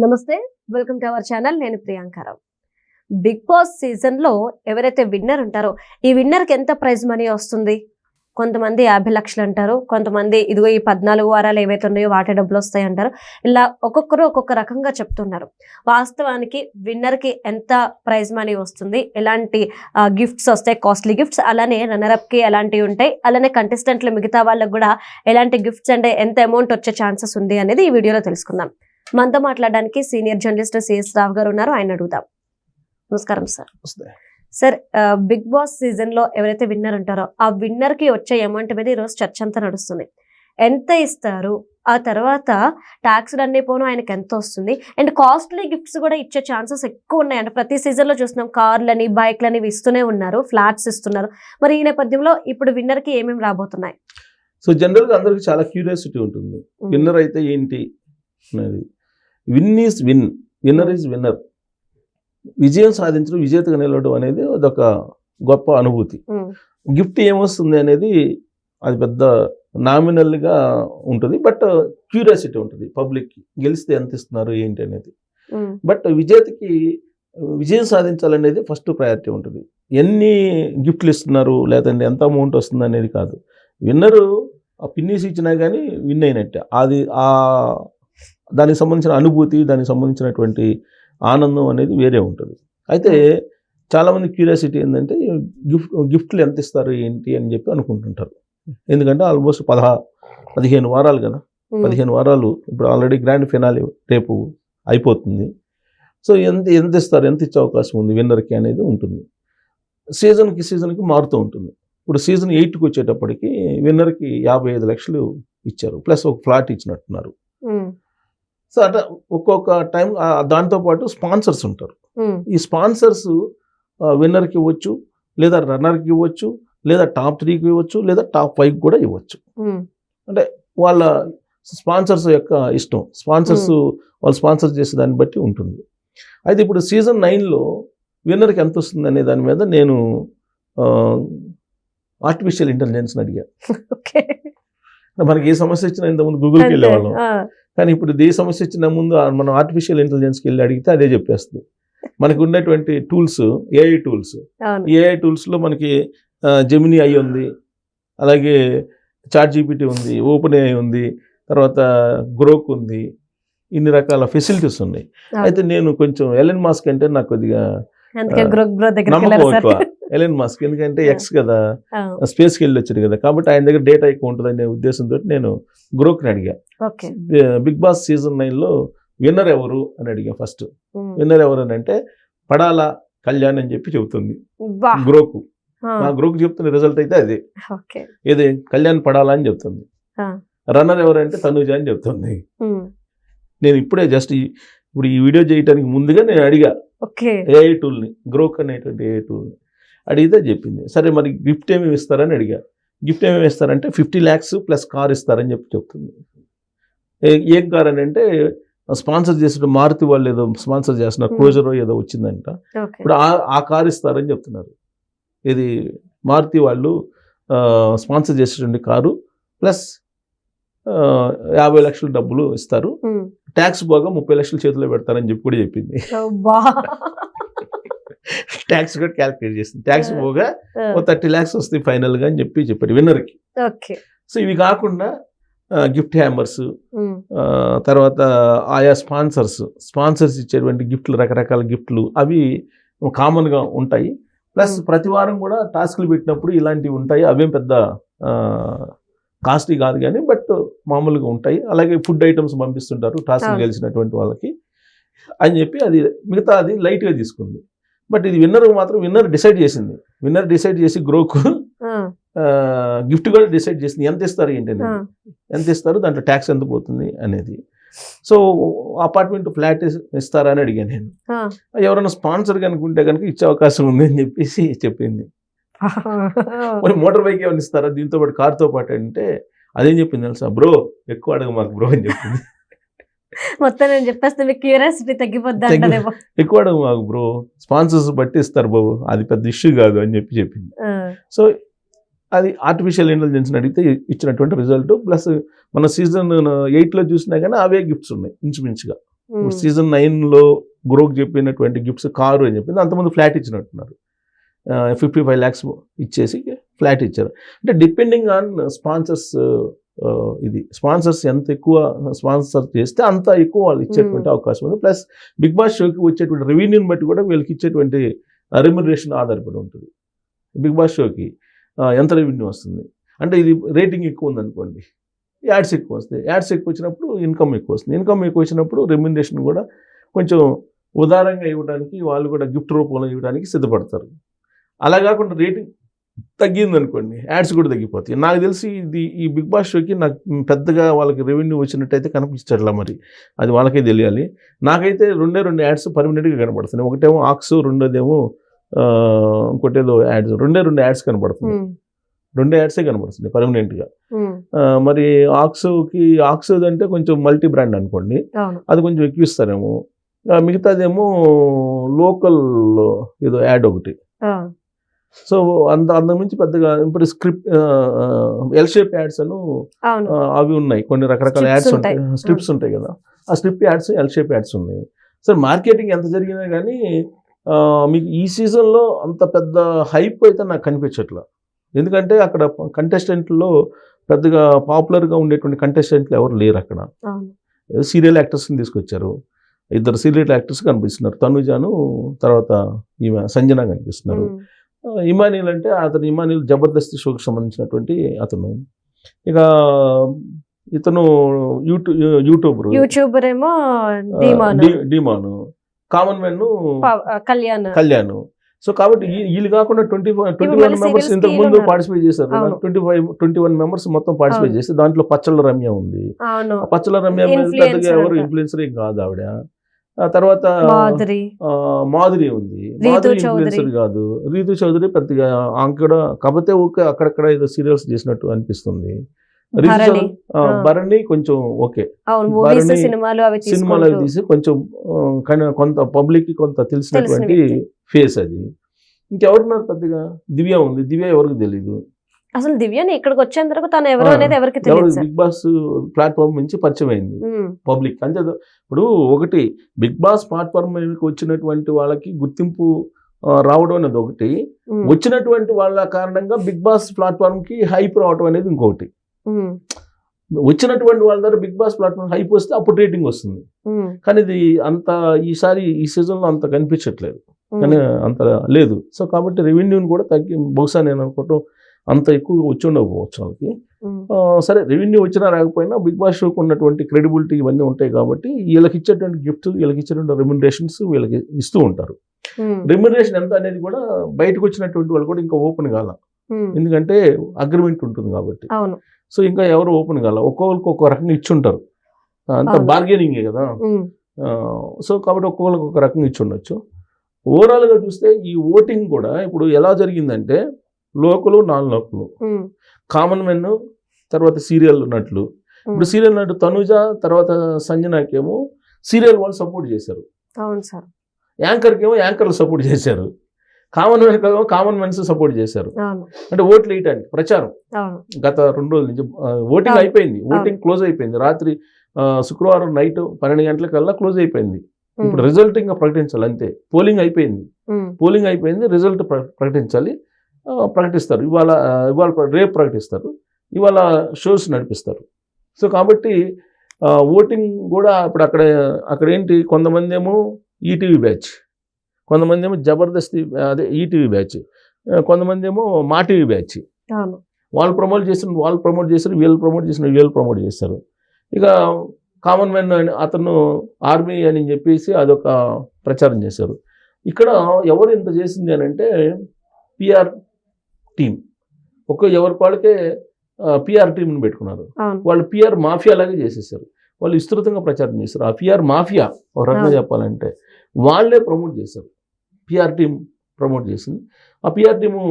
నమస్తే, welcome to our channel. నేను Priyanka Rao. Big Boss season లో ఎవరైతే విన్నర్ ఉంటారో ఈ విన్నర్ కి ఎంత ప్రైజ్ మనీ వస్తుంది? కొంతమంది 50 లక్షలు అంటారు, కొంతమంది ఇదిగో ఈ 14 వారాలు ఏవైతే ఉన్నాయో వాటి డబ్బులు వస్తాయి అంటారు. ఇలా ఒక్కొక్కరు ఒక్కొక్క రకంగా చెప్తున్నారు. వాస్తవానికి విన్నర్ కి ఎంత ప్రైజ్ మనీ వస్తుంది, ఎలాంటి గిఫ్ట్స్ వస్తాయి, కాస్ట్లీ గిఫ్ట్స్, అలానే రన్నర్ అప్ కి ఎలాంటివి ఉంటాయి, అలానే కంటెస్టెంట్లు మిగతా వాళ్ళకు కూడా ఎలాంటి గిఫ్ట్స్ అంటే ఎంత అమౌంట్ వచ్చే ఛాన్సెస్ ఉంది అనేది ఈ వీడియోలో తెలుసుకుందాం. మనతో మాట్లాడడానికి సీనియర్ జర్నలిస్ట్ సిఎస్ రావు గారు ఉన్నారు. ఆయన అడుగుదాం. నమస్కారం sir. Sir, Big Boss season లో ఎవరైతే విన్నర్ ఉంటారో ఆ విన్నర్ కి వచ్చే అమౌంట్ మీద ఈరోజు చర్చ అంతా నడుస్తుంది. ఎంత ఇస్తారు, ఆ తర్వాత ట్యాక్స్ అన్ని పోను ఆయనకి ఎంత వస్తుంది, అండ్ కాస్ట్లీ గిఫ్ట్స్ కూడా ఇచ్చే ఛాన్సెస్ ఎక్కువ ఉన్నాయి. అంటే ప్రతి సీజన్ లో చూస్తున్నాం, కార్లని బైక్లని ఇస్తూనే ఉన్నారు, ఫ్లాట్స్ ఇస్తున్నారు. మరి ఈ నేపథ్యంలో ఇప్పుడు విన్నర్ కి ఏమేమి రాబోతున్నాయి? సో జనరల్ గా అందరికి చాలా క్యూరియాసిటీ ఉంటుంది, విన్నర్ అయితే ఏంటి అనేది. Win is win, winner is winner. విజయం సాధించడం, విజేతగా నిలవడం అనేది అదొక గొప్ప అనుభూతి. గిఫ్ట్ ఏమొస్తుంది అనేది అది పెద్ద నామినల్గా ఉంటుంది, బట్ క్యూరియాసిటీ ఉంటుంది పబ్లిక్కి, గెలిస్తే ఎంత ఇస్తున్నారు ఏంటి అనేది. బట్ విజేతకి విజయం సాధించాలనేది ఫస్ట్ ప్రయారిటీ ఉంటుంది. ఎన్ని గిఫ్ట్లు ఇస్తున్నారు లేదంటే ఎంత అమౌంట్ వస్తుంది అనేది కాదు. విన్నరు ఆ పిన్నీస్ ఇచ్చినా కానీ విన్ అయినట్టే. అది దానికి సంబంధించిన అనుభూతి, దానికి సంబంధించినటువంటి ఆనందం అనేది వేరే ఉంటుంది. అయితే చాలామంది క్యూరియాసిటీ ఏంటంటే గిఫ్ట్లు ఎంత ఇస్తారు ఏంటి అని చెప్పి అనుకుంటుంటారు. ఎందుకంటే ఆల్మోస్ట్ 15 వారాలు కదా, 15 వారాలు ఇప్పుడు ఆల్రెడీ గ్రాండ్ ఫినాలే రేపు అయిపోతుంది. సో ఎంత ఇస్తారు, ఎంత ఇచ్చే అవకాశం ఉంది విన్నర్కి అనేది ఉంటుంది. సీజన్కి మారుతూ ఉంటుంది. ఇప్పుడు సీజన్ 8కి వచ్చేటప్పటికి విన్నర్కి 55 లక్షలు ఇచ్చారు, ప్లస్ ఒక ఫ్లాట్ ఇచ్చినట్టున్నారు. సో అట్లా ఒక్కొక్క టైం దాంతోపాటు స్పాన్సర్స్ ఉంటారు. ఈ స్పాన్సర్స్ విన్నర్కి ఇవ్వచ్చు, లేదా రన్నర్కి ఇవ్వచ్చు, లేదా టాప్ 3కి ఇవ్వచ్చు, లేదా టాప్ 5 కూడా ఇవ్వచ్చు. అంటే వాళ్ళ స్పాన్సర్స్ యొక్క ఇష్టం, స్పాన్సర్స్ వాళ్ళు స్పాన్సర్ చేసే దాన్ని బట్టి ఉంటుంది. అయితే ఇప్పుడు సీజన్ 9లో విన్నర్కి ఎంత వస్తుంది అనే దాని మీద నేను ఆర్టిఫిషియల్ ఇంటెలిజెన్స్ని అడిగా. మనకి ఏ సమస్య వచ్చినా ఇంతకుముందు గూగుల్కి వెళ్ళేవాళ్ళం, కానీ ఇప్పుడు ఏ సమస్య వచ్చిన ముందు మనం ఆర్టిఫిషియల్ ఇంటెలిజెన్స్కి వెళ్ళి అడిగితే అదే చెప్పేస్తుంది. మనకు ఉన్నటువంటి టూల్స్, ఏఐ టూల్స్లో మనకి జెమినీ ఐ ఉంది, అలాగే చాట్ జీపీటీ ఉంది, ఓపెన్ ఏఐ ఉంది, తర్వాత గ్రోక్ ఉంది, ఇన్ని రకాల ఫెసిలిటీస్ ఉన్నాయి. అయితే నేను కొంచెం ఎలన్ మాస్క్ అంటే నాకు కొద్దిగా నమ్మకం ఎక్కువ. ఎలన్ మాస్క్ ఎందుకంటే ఎక్స్ కదా, స్పేస్కి వెళ్ళి వచ్చాడు కదా, కాబట్టి ఆయన దగ్గర డేటా ఎక్కువ ఉంటుంది అనే ఉద్దేశంతో నేను గ్రోక్ని అడిగా. బిగ్ బాస్ సీజన్ 9లో విన్నర్ ఎవరు అని అడిగా. ఫస్ట్ విన్నర్ ఎవరు అని అంటే పడాలా కళ్యాణ్ అని చెప్పి చెబుతుంది గ్రోకు. నా గ్రోక్ చెప్తున్న రిజల్ట్ అయితే అదే, ఏది కళ్యాణ్ పడాలా అని చెప్తుంది. రన్నర్ ఎవరంటే తనుజ అని చెప్తుంది. నేను ఇప్పుడే జస్ట్ ఇప్పుడు ఈ వీడియో చేయడానికి ముందుగా నేను అడిగా ఏఐ టూల్ని, గ్రోక్ అనేటువంటి ఏఐ టూల్ని అడిగితే చెప్పింది. సరే మరి గిఫ్ట్ ఏమేమి ఇస్తారని అడిగా. గిఫ్ట్ ఏమేమి ఇస్తారంటే 50 lakhs ప్లస్ కార్ ఇస్తారని చెప్పి చెప్తుంది. ఏం కార్ అని అంటే స్పాన్సర్ చేసిన మారుతి వాళ్ళు ఏదో స్పాన్సర్ చేస్తున్నారు, క్రూజర్ ఏదో వచ్చిందంట, ఇప్పుడు ఆ కార్ ఇస్తారని చెప్తున్నారు. ఇది మారుతి వాళ్ళు స్పాన్సర్ చేసేటువంటి కారు, ప్లస్ 50 లక్షల డబ్బులు ఇస్తారు, ట్యాక్స్ పోగా 30 లక్షలు చేతిలో పెడతారని చెప్పి కూడా చెప్పింది. ట్యాక్స్ కూడా క్యాల్కులేట్ చేసింది, ట్యాక్స్ పోగా 30 lakhs వస్తాయి ఫైనల్గా అని చెప్పాడు విన్నర్కి. సో ఇవి కాకుండా గిఫ్ట్ హ్యామర్స్, తర్వాత ఆయా స్పాన్సర్స్ ఇచ్చేటువంటి గిఫ్ట్లు, రకరకాల గిఫ్ట్లు అవి కామన్గా ఉంటాయి. ప్లస్ ప్రతి వారం కూడా టాస్క్లు పెట్టినప్పుడు ఇలాంటివి ఉంటాయి. అవేం పెద్ద కాస్ట్లీ కాదు కానీ బట్ మామూలుగా ఉంటాయి. అలాగే ఫుడ్ ఐటమ్స్ పంపిస్తుంటారు టాస్క్ గెలిచినటువంటి వాళ్ళకి అని చెప్పి అది మిగతా అది లైట్గా తీసుకుంది. బట్ ఇది విన్నర్ డిసైడ్ చేసి గ్రోకు గిఫ్ట్ కూడా డిసైడ్ చేసింది. ఎంత ఇస్తారు ఏంటి అనేది, ఎంత ఇస్తారు, దాంట్లో ట్యాక్స్ ఎంత పోతుంది అనేది. సో అపార్ట్మెంట్ ఫ్లాట్ ఇస్తారా అని అడిగాను నేను. ఎవరైనా స్పాన్సర్ కనుకుంటే కనుక ఇచ్చే అవకాశం ఉంది అని చెప్పేసి చెప్పింది. మరి మోటార్ బైక్ ఏమైనా ఇస్తారా దీంతో పాటు, కార్తో పాటు అంటే అదేం చెప్పింది తెలుసా, బ్రో ఎక్కువ అడగ మాకు బ్రో అని చెప్పింది. మొత్తం నేను చెప్పేస్తే మీకు క్యూరియాసిటీ తగ్గిపోద్ది, ఎక్కువ అడగ మాకు బ్రో, స్పాన్సర్స్ బట్టి ఇస్తారు బాబు, అది పెద్ద ఇష్యూ కాదు అని చెప్పింది. సో అది ఆర్టిఫిషియల్ ఇంటెలిజెన్స్ని అడిగితే ఇచ్చినటువంటి రిజల్ట్. ప్లస్ మన సీజన్ 8లో చూసినా కానీ అవే గిఫ్ట్స్ ఉన్నాయి ఇంచుమించుగా. సీజన్ 9లో గ్రోకి చెప్పినటువంటి గిఫ్ట్స్ కారు అని చెప్పింది, అంతమంది ఫ్లాట్ ఇచ్చినట్టున్నారు. 55 lakhs ఇచ్చేసి ఫ్లాట్ ఇచ్చారు. అంటే డిపెండింగ్ ఆన్ స్పాన్సర్స్, ఇది స్పాన్సర్స్ ఎంత ఎక్కువ స్పాన్సర్ చేస్తే అంత ఎక్కువ వాళ్ళు ఇచ్చేటువంటి అవకాశం ఉంది. ప్లస్ బిగ్ బాస్ షోకి వచ్చేటువంటి రెవెన్యూని బట్టి కూడా వీళ్ళకి ఇచ్చేటువంటి రెమ్యునరేషన్ ఆధారపడి ఉంటుంది. బిగ్ బాస్ షోకి ఎంత రెవెన్యూ వస్తుంది అంటే, ఇది రేటింగ్ ఎక్కువ ఉందనుకోండి, యాడ్స్ ఎక్కువ వస్తాయి. యాడ్స్ ఎక్కువ వచ్చినప్పుడు ఇన్కమ్ ఎక్కువ వస్తుంది. ఇన్కమ్ ఎక్కువ వచ్చినప్పుడు రెమ్యునరేషన్ కూడా కొంచెం ఉదారంగా ఇవ్వడానికి, వాళ్ళు కూడా గిఫ్ట్ రూపంలో ఇవ్వడానికి సిద్ధపడతారు. అలా కాకుండా రేటింగ్ తగ్గింది అనుకోండి, యాడ్స్ కూడా తగ్గిపోతాయి. నాకు తెలిసి ఇది ఈ బిగ్ బాస్ షోకి నాకు పెద్దగా వాళ్ళకి రెవెన్యూ వచ్చినట్టయితే కనిపించట్లా, మరి అది వాళ్ళకే తెలియాలి. నాకైతే రెండు యాడ్స్ పర్మనెంట్గా కనపడుతున్నాయి. ఒకటేమో ఆక్స్, రెండోదేమో ఇంకోటేదో యాడ్స్, రెండు యాడ్స్ కనపడుతున్నాయి. 2 యాడ్సే కనపడుతుంది పర్మనెంట్గా. మరి ఆక్స్ అంటే కొంచెం మల్టీ బ్రాండ్ అనుకోండి, అది కొంచెం ఎక్కువ ఇస్తారేమో. మిగతాదేమో లోకల్ ఏదో యాడ్ ఒకటి. సో అంతకుమించి పెద్దగా ఇప్పుడు ఎల్ షేప్ యాడ్స్ అను అవి ఉన్నాయి, కొన్ని రకరకాల యాడ్స్ ఉంటాయి, స్ట్రిప్స్ ఉంటాయి కదా, ఆ strip ads L shape ads ఉన్నాయి. సరే మార్కెటింగ్ ఎంత జరిగినా కానీ మీకు ఈ సీజన్లో అంత పెద్ద హైప్ అయితే నాకు కనిపించట్లా. ఎందుకంటే అక్కడ కంటెస్టెంట్లో పెద్దగా పాపులర్గా ఉండేటువంటి కంటెస్టెంట్లు ఎవరు లేరు అక్కడ. సీరియల్ యాక్టర్స్ని తీసుకొచ్చారు, 2 సీరియల్ యాక్టర్స్ కనిపిస్తున్నారు, తనుజాను తర్వాత ఈమె సంజన కనిపిస్తున్నారు. ఇమానియల్ అంటే ఇమానియల్ జబర్దస్త్ షోకి సంబంధించినటువంటి అతను. ఇక ఇతను యూట్యూబర్ ఏమో డిమాను, కామన్ మ్యాన్ కళ్యాణ్. సో కాబట్టి వీళ్ళు కాకుండా 21 మెంబర్స్ ఇంతకు ముందు పార్టిసిపేట్ చేశారు. 21 మెంబర్స్ మొత్తం పార్టిసిపేట్ చేస్తే దాంట్లో పచ్చళ్ళ రమ్య ఉంది. పచ్చళ్ళ రమ్య పెద్దగా ఎవరు ఇన్ఫ్లుయెన్సర్ ఏం కాదు ఆవిడ. తర్వాత మాధురి ఉంది, మాధురి ఇన్ఫ్లుయెన్సర్ కాదు. రీతు చౌదరి పెద్దగా ఆమె కూడా, కాకపోతే ఓకే అక్కడక్కడ ఏదో సీరియల్స్ చేసినట్టు అనిపిస్తుంది. భరణి కొంచెం ఓకే, సినిమాలు అవి తీసి కొంచెం కొంత పబ్లిక్ కి కొంత తెలిసినటువంటి ఫేస్ అది. ఇంకెవరున్నారు పెద్దగా? దివ్య ఉంది, దివ్య ఎవరికి తెలీదు అసలు. దివ్యని ఇక్కడికి వచ్చేంత వరకు తను ఎవరు అనేది ఎవరికి తెలియదు. బిగ్ బాస్ ప్లాట్ఫామ్ నుంచి పరిచయం అయింది పబ్లిక్ అంతే. ఇప్పుడు ఒకటి బిగ్ బాస్ ప్లాట్ఫామ్ మీదకి వచ్చినటువంటి వాళ్ళకి గుర్తింపు రావడం అనేది ఒకటి, వచ్చినటువంటి వాళ్ళ కారణంగా బిగ్ బాస్ ప్లాట్ఫామ్ కి హైప్ రావడం అనేది ఇంకొకటి. వచ్చినటువంటి వాళ్ళ దగ్గర బిగ్ బాస్ ప్లాట్ఫామ్ హైప్ వస్తే అప్పుడు రేటింగ్ వస్తుంది. కానీ ఇది అంత ఈసారి ఈ సీజన్ లో అంత కనిపించట్లేదు, కానీ అంత లేదు. సో కాబట్టి రెవెన్యూని కూడా తగ్గి, బహుశా నేను అనుకోవటం అంత ఎక్కువ వచ్చి ఉండకపోవచ్చు వాళ్ళకి. సరే రెవెన్యూ వచ్చినా రాకపోయినా బిగ్ బాస్ షోకి ఉన్నటువంటి క్రెడిబిలిటీ ఇవన్నీ ఉంటాయి కాబట్టి వీళ్ళకి ఇచ్చేటువంటి గిఫ్ట్స్, వీళ్ళకి ఇచ్చేటువంటి రెమ్యునరేషన్స్ వీళ్ళకి ఇస్తూ ఉంటారు. రెమ్యునరేషన్ ఎంత అనేది కూడా బయటకు వచ్చినటువంటి వాళ్ళు కూడా ఇంకా ఓపెన్ కాల, ఎందుకంటే అగ్రిమెంట్ ఉంటుంది కాబట్టి. సో ఇంకా ఎవరు ఓపెన్ కాల, ఒక్కొక్కరికి ఒక్కో రకంగా ఇచ్చుంటారు, అంత బార్గెనింగే కదా. సో కాబట్టి ఒక్కొక్కరికి ఒక రకంగా ఇచ్చి ఉండొచ్చు. ఓవరాల్గా చూస్తే ఈ ఓటింగ్ కూడా ఇప్పుడు ఎలా జరిగిందంటే, లోకలు నాన్ లోకలు, కామన్ మెన్ తర్వాత సీరియల్ నటులు. ఇప్పుడు సీరియల్ నటు తనుజ తర్వాత సంజనాకేమో సీరియల్ వాళ్ళు సపోర్ట్ చేశారు, యాంకర్కి ఏమో యాంకర్లు సపోర్ట్ చేశారు, కామన్ మెన్ ఏమో కామన్ మెన్స్ సపోర్ట్ చేశారు. అంటే ఓట్లు వేయటానికి ప్రచారం గత 2 రోజుల నుంచి ఓటింగ్ అయిపోయింది, ఓటింగ్ క్లోజ్ అయిపోయింది. రాత్రి శుక్రవారం నైట్ 12 గంటలకల్లా క్లోజ్ అయిపోయింది. ఇప్పుడు రిజల్ట్ ఇంకా ప్రకటించాలి అంతే. పోలింగ్ అయిపోయింది, రిజల్ట్ ప్రకటించాలి, ప్రకటిస్తారు. ఇవాళ రేపు ప్రకటిస్తారు, ఇవాళ షోస్ నడిపిస్తారు. సో కాబట్టి ఓటింగ్ కూడా ఇప్పుడు అక్కడ ఏంటి, కొంతమంది ఏమో ఈటీవీ బ్యాచ్, కొంతమంది ఏమో జబర్దస్త్ అదే ఈటీవీ బ్యాచ్, కొంతమంది ఏమో మా టీవీ బ్యాచ్. వాళ్ళు ప్రమోట్ చేస్తారు, వీళ్ళు ప్రమోట్ చేస్తారు. ఇక కామన్ మ్యాన్ అతను ఆర్మీ అని చెప్పేసి అదొక ప్రచారం చేశారు. ఇక్కడ ఎవరు ఇంత చేసింది అని అంటే పిఆర్ టీం, ఎవరికి వాళ్ళకే పిఆర్ టీంని పెట్టుకున్నారు. వాళ్ళు పిఆర్ మాఫియా లాగా చేసేసారు, వాళ్ళు విస్తృతంగా ప్రచారం చేశారు. ఆ పిఆర్ మాఫియా ఒక రకంగా చెప్పాలంటే వాళ్ళే ప్రమోట్ చేశారు, పిఆర్ టీం ప్రమోట్ చేసింది. ఆ పిఆర్ టీము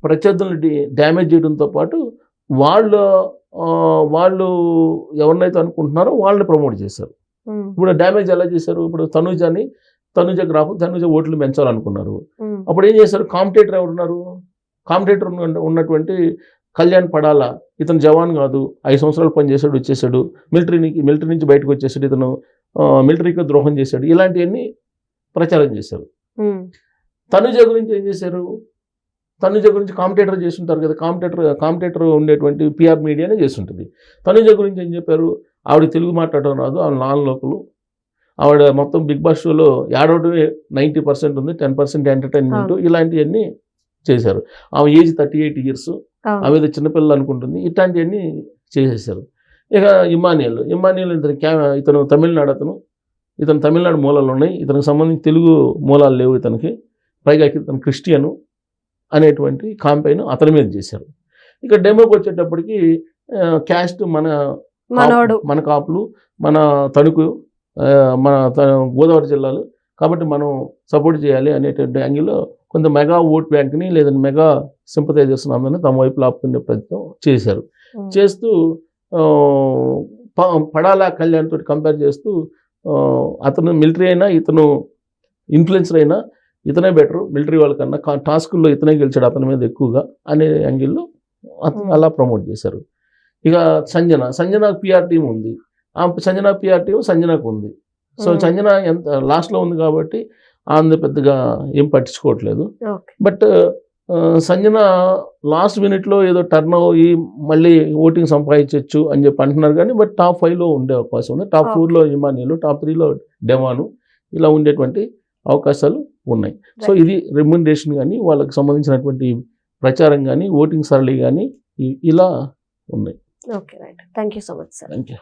ప్రత్యర్థులను డ్యామేజ్ చేయడంతో పాటు వాళ్ళు ఎవరినైతే అనుకుంటున్నారో వాళ్ళని ప్రమోట్ చేశారు. ఇప్పుడు డ్యామేజ్ ఎలా చేశారు, ఇప్పుడు తనుజ ఓట్లు పెంచాలనుకున్నారు. అప్పుడు ఏం చేశారు, కాంపిటేటర్ ఎవరున్నారు, కాంపిటేటర్ ఉన్నటువంటి కళ్యాణ్ పడాలా, ఇతను జవాన్ కాదు, 5 సంవత్సరాలు పనిచేశాడు, వచ్చేసాడు, మిలిటరీ నుంచి బయటకు వచ్చేసాడు, ఇతను మిలిటరీకి ద్రోహం చేశాడు, ఇలాంటివన్నీ ప్రచారం చేశారు. తనుజ గురించి ఏం చేశారు? తనుజ గురించి కాంపిటేటర్ చేస్తుంటారు కదా, కాంపిటేటర్ ఉండేటువంటి పిఆర్ మీడియానే చేస్తుంటుంది. తనుజ గురించి ఏం చెప్పారు? ఆవిడ తెలుగు మాట్లాడడం రాదు, ఆవిడ నాన్ లోకలు, ఆవిడ మొత్తం బిగ్ బాస్ షోలో ఏడవడమే 90% ఉంది, 10% ఎంటర్టైన్మెంట్, ఇలాంటివన్నీ చేశారు. ఆమె ఏజ్ 38 years, ఆమె ఏదో చిన్నపిల్లలు అనుకుంటుంది, ఇట్లాంటివన్నీ చేసేసారు. ఇక ఇమానియల్ ఇతను తమిళనాడు, ఇతను తమిళనాడు మూలాలు ఉన్నాయి, ఇతనికి సంబంధించి తెలుగు మూలాలు లేవు ఇతనికి, పైగా ఇతను క్రిస్టియను అనేటువంటి కాంపైన్ అతని మీద చేశారు. ఇక డెమోకి వచ్చేటప్పటికి క్యాస్ట్ మన కాపులు, మన తణుకు, మన గోదావరి జిల్లాలు, కాబట్టి మనం సపోర్ట్ చేయాలి అనేటువంటి యాంగిల్లో కొంత మెగా ఓట్ బ్యాంక్ని లేదా మెగా సింపథైజర్స్ అందరినీ తమ వైపు లాపుకునే ప్రయత్నం చేశారు. చేస్తూ పడాలా కళ్యాణ్ తోటి కంపేర్ చేస్తూ అతను మిలిటరీ అయినా ఇతను ఇన్ఫ్లుయెన్సర్ అయినా ఇతనే బెటరు మిలిటరీ వాళ్ళకన్నా, టాస్కుల్లో ఇతనే గెలిచాడు అతని మీద ఎక్కువగా అనే యాంగిల్లో అతను అలా ప్రమోట్ చేశారు. ఇక సంజన పిఆర్ టీం ఉంది, సంజన పిఆర్ టీం సంజనకు ఉంది. సో సంజన ఎంత లాస్ట్లో ఉంది కాబట్టి ఆమె పెద్దగా ఏం పట్టించుకోవట్లేదు. బట్ సంజన లాస్ట్ మినిట్లో ఏదో టర్న్ అయ్యి మళ్ళీ ఓటింగ్ సంపాదించవచ్చు అని చెప్పి అంటున్నారు కానీ, బట్ టాప్ 5లో ఉండే అవకాశం ఉంది. టాప్ 4లో ఇమానియల్, టాప్ 3లో డెవాను, ఇలా ఉండేటువంటి అవకాశాలు ఉన్నాయి. సో ఇది రెమ్యునరేషన్ కానీ, వాళ్ళకి సంబంధించినటువంటి ప్రచారం కానీ, ఓటింగ్ సరళి కానీ ఇలా ఉన్నాయి. Okay, right. Thank you so much sir. Thank you.